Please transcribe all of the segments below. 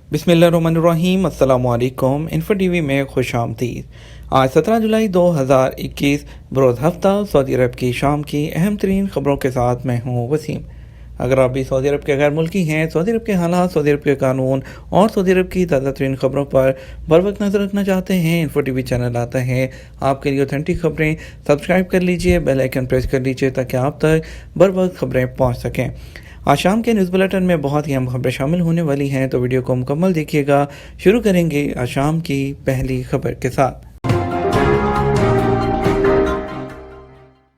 बिस्मिल्लाहिर्रहमानिर्रहीम। अस्सलामुअलैकुम। Info TV में खुश आमदीद। आज 17 जुलाई 2021 बरोज़ हफ्ता सऊदी अरब की शाम की अहम तरीन खबरों के साथ मैं हूँ वसीम। अगर आप भी सऊदी अरब के गैर मुल्की हैं, सऊदी अरब के हालात, सऊदी अरब के कानून और सऊदी अरब की ताज़ा तरीन खबरों पर बर वक्त नज़र रखना चाहते हैं, इन्फो टीवी चैनल आता है आपके लिए ऑथेंटिक खबरें। सब्सक्राइब कर लीजिए, बेल आइकन प्रेस कर लीजिए ताकि आप तक बर वक्त खबरें पहुँच सकें। आज शाम के न्यूज़ बुलेटिन में बहुत ही अहम खबरें शामिल होने वाली हैं, तो वीडियो को मुकम्मल देखिएगा। शुरू करेंगे आज शाम की पहली खबर के साथ।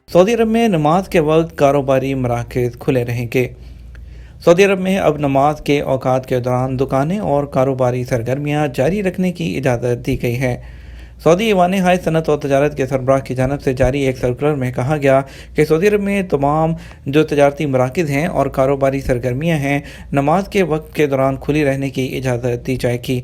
सऊदी अरब में नमाज के वक्त कारोबारी मराकज़ खुले रहेंगे। सऊदी अरब में अब नमाज के औकात के दौरान दुकानें और कारोबारी सरगर्मियां जारी रखने की इजाज़त दी गई है। सऊदी ईवान हाय सनत और तजारत के सरबराह की जानब से जारी एक सर्कुलर में कहा गया कि सऊदी अरब में तमाम जो तजारती मराकज़ हैं और कारोबारी सरगर्मियाँ हैं, नमाज के वक्त के दौरान खुली रहने की इजाज़त दी जाएगी।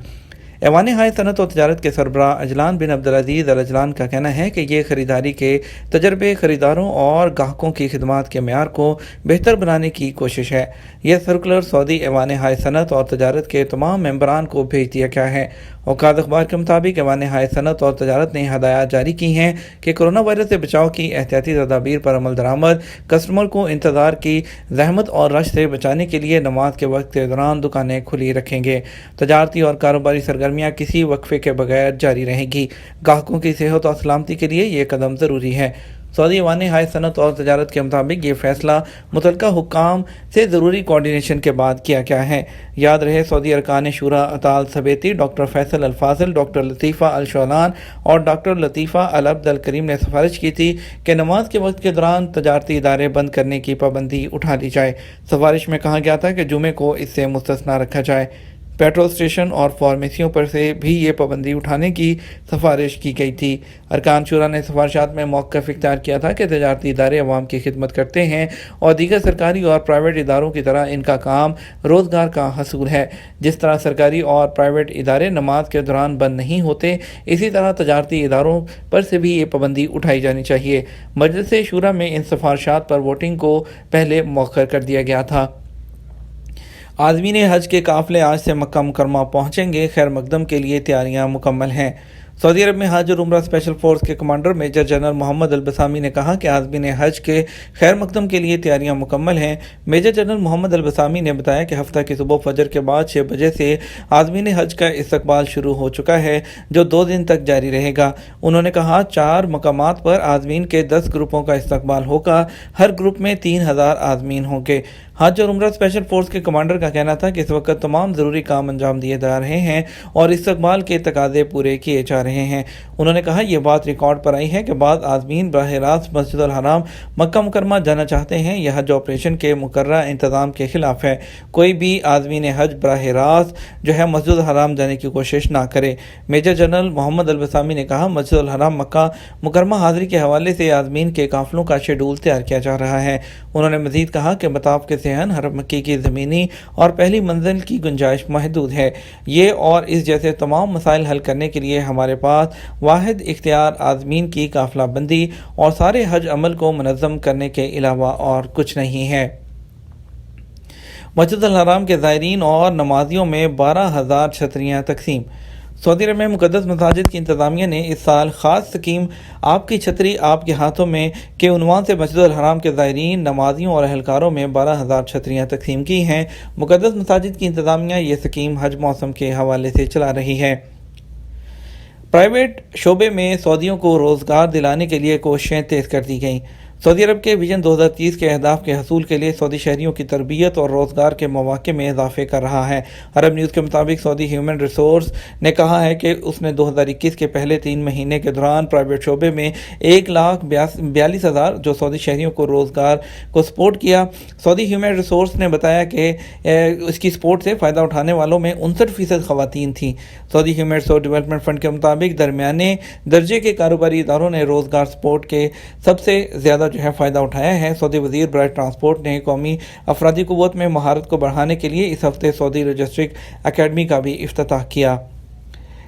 ईवान हाय सनत और तजारत के सरबराह अजलान बिन अब्दुल-अज़ीज़ अल अजलान का कहना है कि ये ख़रीदारी के तजर्बे, ख़रीदारों और गाहकों की खिदमात के मेयार को बेहतर बनाने की कोशिश है। यह सर्कुलर सऊदी ईवान हाय सनत और तजारत के तमाम मेंबरान को भेज दिया गया है। औकात अखबार के मुताबिक ईवान हाय सनत और तजारत ने हदायत जारी की हैं कि कोरोना वायरस से बचाव की एहतियाती तदाबीर पर अमल दरामद, कस्टमर को इंतज़ार की जहमत और रश से बचाने के लिए नमाज के वक्त के दौरान दुकानें खुली रखेंगे। तजारती और कारोबारी सरगर्मियाँ किसी वक्फे के बगैर जारी रहेंगी। गाहकों की सेहत और सलामती के लिए ये कदम ज़रूरी है। सऊदी ईवान हाय सनत और तजारत के मुताबिक ये फैसला मुतल्लिका हुक्काम से ज़रूरी कोऑर्डिनेशन के बाद किया गया है। याद रहे, सऊदी अरकान शुरा अताल सबेती, डॉक्टर फैसल अल फाजिल, डॉक्टर लतीफ़ा अल शौलान और डॉक्टर लतीफ़ा अल अब्द अल करीम ने सिफारिश की थी कि नमाज के वक्त के दौरान तजारती इदारे बंद करने की पाबंदी उठा ली जाए। सिफारिश में कहा गया था कि जुमे को इससे मुस्तस्ना रखा जाए। पेट्रोल स्टेशन और फार्मेसियों पर से भी ये पाबंदी उठाने की सिफारिश की गई थी। अरकान शुरा ने सिफारिशात में मौक़िफ़ इख्तियार किया था कि तजारती इदारे अवाम की खिदमत करते हैं और दीगर सरकारी और प्राइवेट इदारों की तरह इनका काम रोज़गार का हसूल है। जिस तरह सरकारी और प्राइवेट इदारे नमाज के दौरान बंद नहीं होते, इसी तरह तजारती इदारों पर से भी ये पाबंदी उठाई जानी चाहिए। मजलिस शुरा में इन सिफारिशात पर वोटिंग को पहले मौखर कर दिया गया था। आज़मीन हज के काफ़िले आज से मक्का मुकरमा पहुँचेंगे। खैर मकदम के लिए तैयारियाँ मुकम्मल हैं। सऊदी अरब में हज और उम्रा स्पेशल फोर्स के कमांडर मेजर जनरल मोहम्मद अल बसामी ने कहा कि आज़मीन हज के खैर मकदम के लिए तैयारियां मुकम्मल हैं। मेजर जनरल मोहम्मद अल बसामी ने बताया कि हफ्ता की सुबह फजर के बाद 6 बजे से आज़मीन हज का इस्तकबाल शुरू हो चुका है, जो 2 दिन तक जारी रहेगा। उन्होंने कहा 4 मकामात पर आज़मीन के 10 ग्रुपों का इस्तकबाल होगा। हर ग्रुप में 3000 आज़मीन होंगे। हज और उम्रा स्पेशल फोर्स के कमांडर का कहना था कि इस वक्त तमाम ज़रूरी काम अंजाम दिए जा रहे हैं और इस्तकबाल के तकाज़े पूरे किए जा रहे हैं। उन्होंने कहा यह बात रिकॉर्ड पर आई है कि बाद आज़मीन बराह रास्त मस्जिद अल हराम मक्का मुकरमा जाना चाहते हैं। यह हज ऑपरेशन के मुकर्ररा इंतज़ाम के खिलाफ है। कोई भी आज़मीन हज बराह रास्त जो है मस्जिद अल हराम जाने की कोशिश ना करे। मेजर जनरल मोहम्मद अल बसामी ने कहा मस्जिद अल हराम मक्का मुकरमा हाज़िरी के हवाले से आज़मीन के काफ़िलों का शेड्यूल तैयार किया जा रहा है। उन्होंने मज़ीद कहा कि मताफ के सहन हरम मक्की की ज़मीनी और पहली मंजिल की गुंजाइश महदूद है। ये और इस जैसे तमाम मसाइल हल करने के लिए हमारे पास वाहिद इख्तियार आज़मीन की काफ़िला बंदी और सारे हज अमल को मुनज़्ज़म करने के अलावा और कुछ नहीं है। मस्जिद अल हराम के ज़ायरीन और नमाजियों में 12,000 छतरियाँ तकसीम। सऊदी अरब में मुक़द्दस मसाजिद की इंतज़ामिया ने इस साल ख़ास स्कीम आपकी छतरी आपके हाथों में के उन्वान से मस्जिद अल हराम के ज़ायरीन, नमाजियों और अहलकारों में 12,000 छतरियाँ तकसीम की हैं। मुक़द्दस मसाजिद की इंतज़ामिया ये स्कीम हज मौसम के हवाले से चला रही है। प्राइवेट शोबे में सऊदियों को रोज़गार दिलाने के लिए कोशिशें तेज़ कर दी गईं। सऊदी अरब के विजन 2030 के अहदाफ के हसूल के लिए सऊदी शहरियों की तरबियत और रोज़गार के मौक़े में इजाफे कर रहा है। अरब न्यूज़ के मुताबिक सऊदी ह्यूमन रिसोर्स ने कहा है कि उसने 2021 के पहले 3 महीने के दौरान प्राइवेट शोबे में 1,42,000 जो सऊदी शहरियों को रोज़गार को सपोर्ट किया। सऊदी ह्यूमन रिसोर्स ने बताया कि इसकी सपोर्ट से फ़ायदा उठाने वालों में 59% ख़वातीन थीं। Saudi human resource development fund के मुताबिक दरमियाने दर्जे के कारोबारी इदारों ने रोज़गार सपोर्ट के सबसे ज़्यादा जो है फ़ायदा उठाया है। सऊदी वज़ीर बराए ट्रांसपोर्ट ने कौमी अफरादी क़ुव्वत में महारत को बढ़ाने के लिए इस हफ्ते सऊदी लॉजिस्टिक अकेडमी का भी इफ्तिताह किया।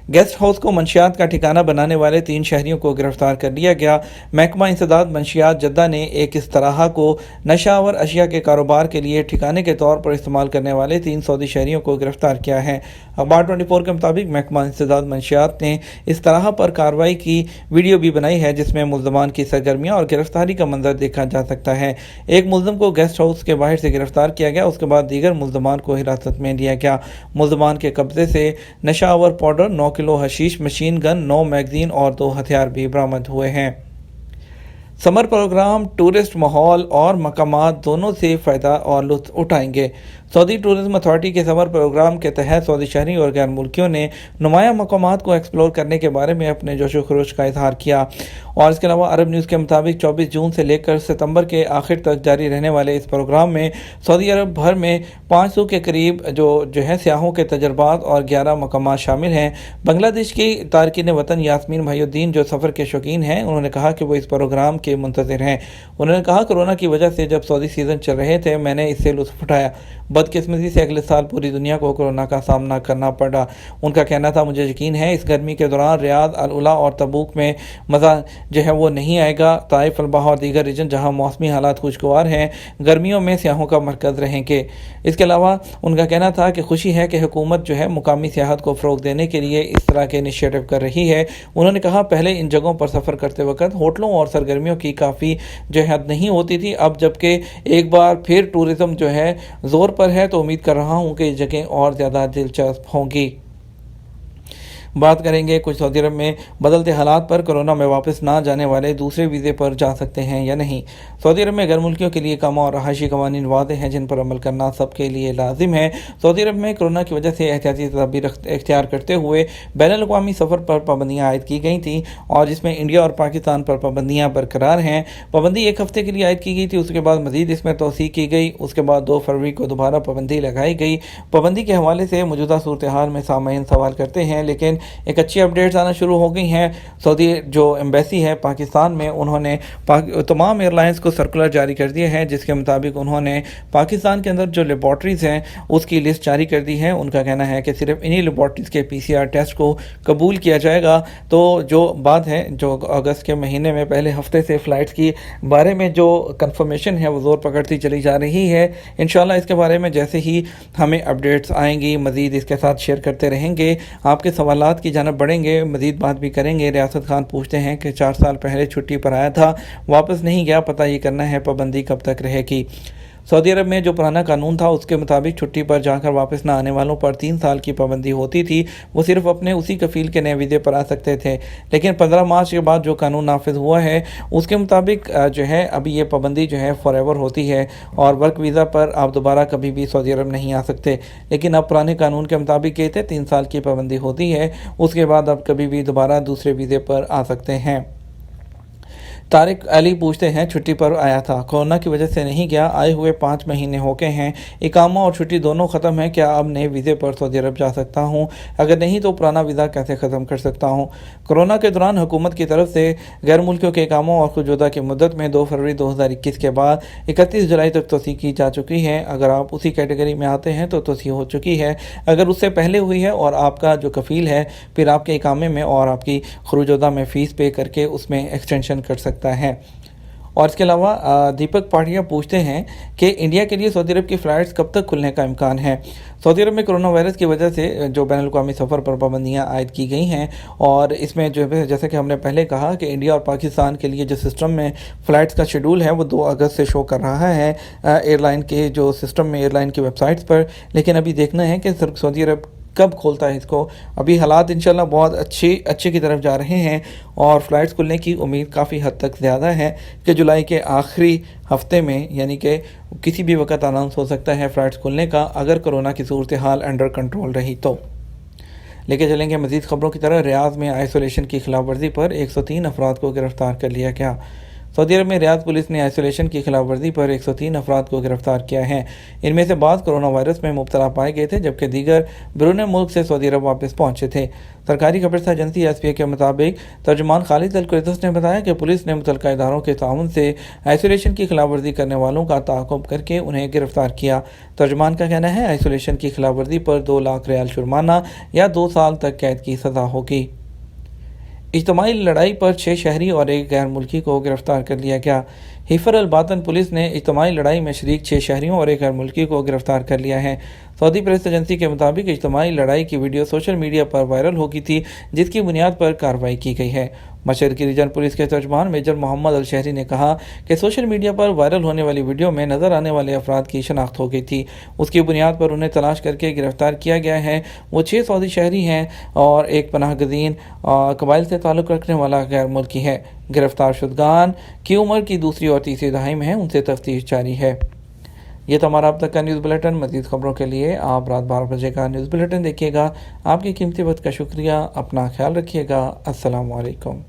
गेस्ट हाउस को मंशियात का ठिकाना बनाने वाले 3 शहरियों को गिरफ्तार कर लिया गया। महकमा इंसदाद मंशियात जद्दा ने एक इस तरह को नशावर अशिया के कारोबार के लिए ठिकाने के तौर पर इस्तेमाल करने वाले 3 सऊदी शहरियों को गिरफ्तार किया है। अखबार 24 के मुताबिक महकमा इंसदाद मंशियात ने इस तरह पर कार्रवाई की वीडियो भी बनाई है जिसमें मुल्ज़मान की सरगर्मियां और गिरफ्तारी का मंजर देखा जा सकता है। एक मुल्ज़म को गेस्ट हाउस के बाहर से गिरफ्तार किया गया, उसके बाद दीगर मुल्ज़मान को हिरासत में लिया गया। मुल्ज़मान के कब्जे से नशावर पाउडर, 9 किलो हशीश, मशीन गन, 9 मैगजीन और 2 हथियार भी बरामद हुए हैं। समर प्रोग्राम टूरिस्ट माहौल और मकामात दोनों से फ़ायदा और लुत्फ़ उठाएंगे। सऊदी टूरिज़्म अथॉरिटी के समर प्रोग्राम के तहत सऊदी शहरी और गैर मुल्कियों ने नुमाया मकामात को एक्सप्लोर करने के बारे में अपने जोशो खरोश का इजहार किया। और इसके अलावा अरब न्यूज़ के मुताबिक 24 जून से लेकर सितंबर के आखिर तक जारी रहने वाले इस प्रोग्राम में सऊदी अरब भर में 500 के करीब जो है सियाहों के तजर्बात और 11 मकामात शामिल हैं। बांग्लादेश की तारकीन वतन यास्मीन भाईउद्दीन जो सफ़र के शौकीन हैं, उन्होंने कहा कि वो इस प्रोग्राम के मुंतज़िर हैं। उन्होंने कहा, कोरोना की वजह से जब सऊदी सीज़न चल रहे थे मैंने इससे लुत्फ़ उठाया। बदकिस्मती से अगले साल पूरी दुनिया को कोरोना का सामना करना पड़ा। उनका कहना था, मुझे यकीन है इस गर्मी के दौरान रियाद, अल उला और तबूक में मज़ा जो है वो नहीं आएगा। ताइफ, अल्बाह और दीगर रीजन जहां मौसमी हालात खुशगवार हैं, गर्मियों में सियाहों का मरकज़ रहेंगे। इसके अलावा उनका कहना था कि खुशी है कि हुकूमत जो है मुकामी सियाहत को फ़रोग़ देने के लिए इस तरह के इनिशिएटिव कर रही है। उन्होंने कहा, पहले इन जगहों पर सफ़र करते वक्त होटलों और सरगर्मियों की काफ़ी जो है नहीं होती थी, अब जबकि एक बार फिर टूरिज़्म जो है ज़ोर पर है तो उम्मीद कर रहा हूँ कि जगह और ज़्यादा दिलचस्प होंगी। बात करेंगे कुछ सऊदी अरब में बदलते हालात पर, कोरोना में वापस ना जाने वाले दूसरे वीज़े पर जा सकते हैं या नहीं। सऊदी अरब में गैर मुल्कियों के लिए कामा और रहायशी कवानीन वाज़ेह हैं जिन पर अमल करना सबके लिए लाजिम है। सऊदी अरब में कोरोना की वजह से एहतियाती तदाबीर इख्तियार करते हुए बैनुल-अक़वामी सफ़र पर पाबंदियाँ आयद की गई थी और जिसमें इंडिया और पाकिस्तान पर पाबंदियाँ बरकरार हैं। पाबंदी 1 हफ़्ते के लिए आयद की गई थी, उसके बाद मज़ीद इसमें तोसी की गई। उसके बाद 2 फरवरी को दोबारा पाबंदी लगाई गई। पाबंदी के हवाले से मौजूदा सूरत हाल में सामाईन सवाल करते हैं, लेकिन एक अच्छी अपडेट्स आना शुरू हो गई हैं। सऊदी जो एम्बेसी है पाकिस्तान में, उन्होंने तमाम एयरलाइंस को सर्कुलर जारी कर दिए हैं जिसके मुताबिक उन्होंने पाकिस्तान के अंदर जो लेबॉर्ट्रीज़ हैं उसकी लिस्ट जारी कर दी है। उनका कहना है कि सिर्फ इन्हीं लेबॉर्ट्रीज़ के PCR टेस्ट को कबूल किया जाएगा। तो जो बात है, जो अगस्त के महीने में पहले हफ्ते से फ़्लाइट्स की बारे में जो कन्फर्मेशन है वो ज़ोर पकड़ती चली जा रही है। इंशाल्लाह इसके बारे में जैसे ही हमें अपडेट्स आएंगी मज़ीद इसके साथ शेयर करते रहेंगे। आपके सवालात की जानब बढ़ेंगे, मज़ीद बात भी करेंगे। रियासत खान पूछते हैं कि 4 साल पहले छुट्टी पर आया था, वापस नहीं गया, पता ये करना है पाबंदी कब तक रहेगी। सऊदी अरब में जो पुराना कानून था उसके मुताबिक छुट्टी पर जाकर वापस न आने वालों पर 3 साल की पाबंदी होती थी। वो सिर्फ अपने उसी कफ़ील के नए वीज़े पर आ सकते थे। लेकिन 15 मार्च के बाद जो कानून नाफिज हुआ है उसके मुताबिक जो है अभी ये पाबंदी जो है फॉरएवर होती है और वर्क वीज़ा पर आप दोबारा कभी भी सऊदी अरब नहीं आ सकते। लेकिन अब पुराने कानून के मुताबिक ये थे 3 साल की पाबंदी होती है, उसके बाद अब कभी भी दोबारा दूसरे वीज़े पर आ सकते हैं। तारिक अली पूछते हैं, छुट्टी पर आया था, कोरोना की वजह से नहीं गया, आए हुए 5 महीने हो गए हैं, इकामा और छुट्टी दोनों ख़त्म है, क्या अब नए वीज़े पर सऊदी अरब जा सकता हूँ? अगर नहीं तो पुराना वीज़ा कैसे ख़त्म कर सकता हूँ? कोरोना के दौरान हुकूमत की तरफ से गैर मुल्कियों के इकामा और खुदजुदा की मुद्दत में 2 फरवरी 2021 के बाद 31 जुलाई तक तोसी की जा चुकी है। अगर आप उसी कैटेगरी में आते हैं तो तोसी हो चुकी है। अगर उससे पहले हुई है और आपका जो कफ़ील है फिर आपके इकामे में और आपकी खुदजुदा में फ़ीस पे करके उसमें एक्सटेंशन कर सकता है। और इसके अलावा दीपक पाटिया पूछते हैं कि इंडिया के लिए सऊदी अरब की फ़्लाइट्स कब तक खुलने का इम्कान है? सऊदी अरब में कोरोना वायरस की वजह से जो बैनुल-अक़वामी सफ़र पर पाबंदियाँ आयद की गई हैं और इसमें जो है जैसे कि हमने पहले कहा कि इंडिया और पाकिस्तान के लिए जो सिस्टम में फ़्लाइट्स का शेड्यूल है वो 2 अगस्त से शो कर रहा है एयरलाइन के जो सिस्टम में एयरलाइन की वेबसाइट्स पर। लेकिन अभी देखना है कि सऊदी अरब कब खोलता है इसको। अभी हालात इंशाल्लाह बहुत अच्छे की तरफ जा रहे हैं और फ़्लाइट्स खुलने की उम्मीद काफ़ी हद तक ज़्यादा है कि जुलाई के आखिरी हफ्ते में यानी कि किसी भी वक्त अनाउंस हो सकता है फ़्लाइट्स खुलने का, अगर कोरोना की सूरत हाल अंडर कंट्रोल रही तो। लेके चलेंगे मज़ीद ख़बरों की तरह। रियाद में आइसोलेशन की खिलाफ वर्जी पर 103 अफराद को गिरफ़्तार कर लिया गया। सऊदी अरब में रियाद पुलिस ने आइसोलेशन की खिलाफ वर्जी पर 103 अफराद को गिरफ्तार किया है। इनमें से बाद कोरोना वायरस में मुब्तला पाए गए थे, जबकि दीगर बैरून मुल्क से सऊदी अरब वापस पहुंचे थे। सरकारी खबरसां एजेंसी एसपीए के मुताबिक तर्जुमान खालिद अल कुरैतस ने बताया कि पुलिस ने मुतल्लिका इदारों के ताउन से आइसोलेशन की खिलाफ वर्जी करने वालों का ताक़ुब करके उन्हें गिरफ्तार किया। तर्जुमान का कहना है आइसोलेशन की खिलाफ वर्जी पर 2 लाख रियाल जुर्माना या 2 साल तक कैद की सज़ा होगी। इज्तिमाई लड़ाई पर 6 शहरी और 1 गैर मुल्की को गिरफ्तार कर लिया गया। हिफर अल बातन पुलिस ने इज्तिमाई लड़ाई में शरीक 6 शहरियों और 1 गैर मुल्की को गिरफ्तार कर लिया है। सऊदी प्रेस एजेंसी के मुताबिक इज्तिमाई लड़ाई की वीडियो सोशल मीडिया पर वायरल हो गई थी, जिसकी बुनियाद पर कार्रवाई की गई है। मशरकी रीजन पुलिस के तर्जुमान मेजर मोहम्मद अल शहरी ने कहा कि सोशल मीडिया पर वायरल होने वाली वीडियो में नजर आने वाले अफराद की शनाख्त हो गई थी। उसकी बुनियाद पर उन्हें तलाश करके गिरफ्तार किया गया है। वो 6 सऊदी शहरी हैं और एक पनाह गज़ीन कबाइल से ताल्लुक़ रखने वाला गैर मुल्की है। गिरफ्तार शुदगान की उम्र की 2री और 3री दहाई में है, उनसे तफ्तीश जारी है। ये तो हमारा अब तक का न्यूज़ बुलेटिन। मज़ीद खबरों के लिए आप रात 12 बजे का न्यूज़ बुलेटिन देखिएगा। आपकी कीमती वक्त का शुक्रिया। अपना ख्याल रखिएगा। अस्सलाम वालेकुम।